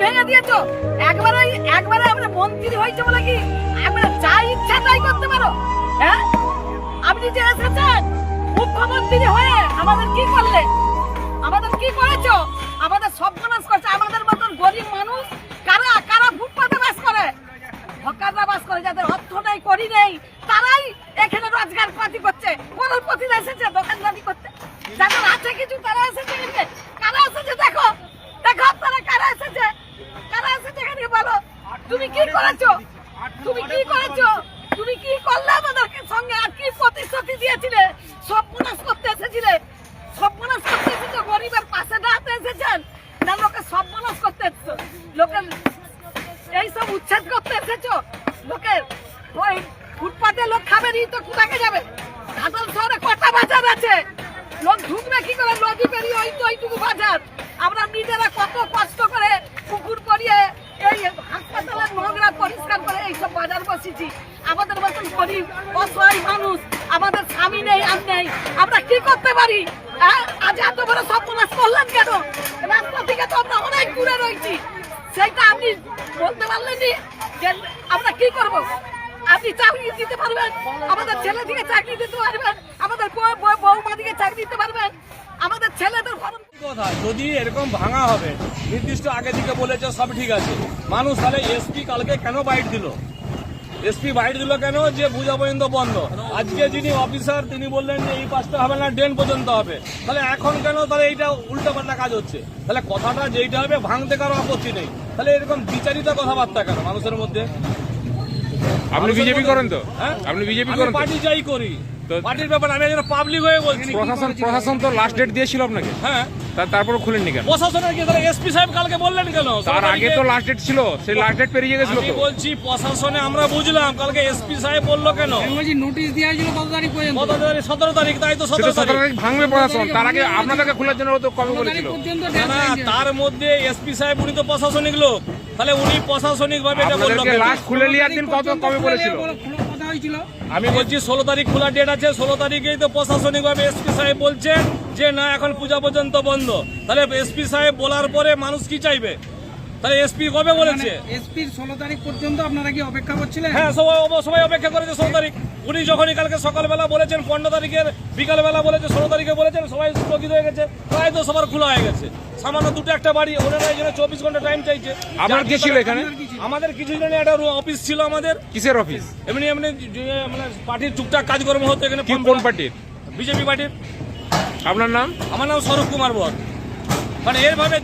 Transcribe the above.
ভেঙে দিয়েছো। একবারে আমরা মন্ত্রী হয়েছে বলে কি আমরা যা ইচ্ছা তাই করতে পারো? হ্যাঁ, আপনি যে এসেছেন মুখ্যমন্ত্রী হয়ে আমাদের কি করলে? আমাদের কি করেছো? আমাদের সর্বনাশ করছে। আমাদের মতন গরিব মানুষ কারা কারা ফুটপাতে বাস করে, হকাররা বাস করে, যাদের অর্থটাই করি নেই, তারাই এখানে রোজগার পাতি করছে। করোড়পতিরা এসেছে দোকানদারি করতে, যাদের আছে কিছু তারা এসেছে। কারা এসেছে দেখো, দেখো আপনারা কারা এসেছে, কারা এসেছে এখানে বলো। তুমি কি করেছো? তুমি কি করেছো? তুমি কি করলে আমাদের সঙ্গে? আর কি প্রতিশ্রুতি দিয়েছিলে? সর্বনাশ করতে এসেছিলে, সর্বনাশ করতে এসেছো। গরিবের পাশে দাঁড়াতে এসেছেন না লোকের সর্বনাশ করতে এসেছো, লোকের এইসব উচ্ছেদ করতে এসেছো। লোকের ওই ফুটপাতে লোক খাবে নি তো কোথাকে যাবে? ঘাটাল শহরে কটা বাজার আছে, লোক ঢুকবে কি করে? নদী পেরিয়ে ওই তো ওইটুকু বাজার। আমরা নিজেরা কত কষ্ট করে পুকুর করিয়ে এই হাসপাতালের নোংরা পরিষ্কার করে এইসব বাজার বসেছি। আমাদের মতন গরিব অসহায় মানুষ, আমাদের স্বামী নেই, আর নেই, আমরা কি করতে পারি? আজ এত বড় সর্বনাশ করলেন কেন? রাস্তা থেকে তো আমরা অনেক দূরে রয়েছি, সেইটা আপনি বলতে পারলেনই যে আমরা কি করব? আপনি চাকরি দিতে পারবেন, আমাদের ছেলে দিকে চাকরি দিতে পারবেন, আমাদের বৌমা দিকে চাকরি দিতে পারবেন, আমাদের ছেলেদের কথা। যদি এরকম ভাঙা হবে, নির্দিষ্ট আগে দিকে বলেছে সব ঠিক আছে, মানুষ তাহলে এসপি কালকে কেন বাইট দিল? এসপি বাইট দিল কেন? যে পূজা পর্যন্ত বন্ধ। আজকে যিনি অফিসার তিনি বললেন যে এই পাশটা হবে না, ড্রেন পর্যন্ত হবে। তাহলে এখন কেন তাহলে এইটা উল্টাপাল্টা কাজ হচ্ছে? তাহলে কথাটা যেইটা হবে ভাঙতে কারো আপত্তি নেই, তাহলে এরকম বিচারিত কথাবার্তা কেন মানুষের মধ্যে? আপনি বিজেপি করেন তো? হ্যাঁ, আপনি বিজেপি করেন? পার্টি যাই করি, পার্টির ব্যাপার আমি একজন পাবলিক হয়ে বলছি। প্রশাসন তো লাস্ট ডেট দিয়েছিল আপনাকে, হ্যাঁ, তারপর খুলেননি কেন? প্রশাসনের কি তাহলে এসপি সাহেব কালকে বললেন কেন? তার আগে তো লাস্ট ডেট ছিল, সেই লাস্ট ডেট পেরিয়ে গেছিল আমি তো। বলছি প্রশাসনে আমরা বুঝলাম, কালকে এসপি সাহেব বললো কেন? নোটিশ দেওয়া হয়েছিল কত তারিখ পর্যন্ত? কত তারিখ? 17 তারিখ। তাই তো 17 17 তারিখ তারিখ ভাঙবে প্রশাসন, তার আগে আপনাদেরকে খোলার জন্য তো কবে বলেছিল? না, তার মধ্যে এসপি সাহেব উনি তো প্রশাসনিক লোক, তাহলে উনি প্রশাসনিক ভাবে এটা বললো আপনাদেরকে কেন? লাস্ট খুলে নেওয়ার দিন কবে বলেছিল? আমি বলছি 16 তারিখ খোলা ডেট আছে, 16 তারিখেই তো প্রশাসনিক ভাবে এসপি সাহেব বলছেন যে না এখন পূজা পর্যন্ত বন্ধ। তাহলে এসপি সাহেব বলার পরে মানুষ কি চাইবে? তাহলে এসপি কবে বলেছে? এসপির 16 তারিখ পর্যন্ত আপনারা কি অপেক্ষা করছিলেন? হ্যাঁ, সবাই অপেক্ষা করেছে 16 তারিখ। উনি যখনই কালকে সকালবেলা বলেছেন, 15 তারিখের বিকালবেলা বলেছে, 16 তারিখে বলেছেন, সবাই স্থগিত হয়ে গেছে, প্রায় তো সবার খোলা হয়ে গেছে। সামান্য দুটো একটা বাড়ি, ওনারা এই জন্য 24 ঘন্টা টাইম চাইছে। আপনার কি ছিল এখানে? আমাদের কিছু জন একটা অফিস ছিল আমাদের। কিসের অফিস? এমনি এমনি মানে পার্টির টুকটাক কাজকর্ম হতো এখানে। কোন পার্টির? বিজেপি পার্টির। আপনার নাম? আমার নাম স্বরূপ কুমার বর। মানে এরভাবে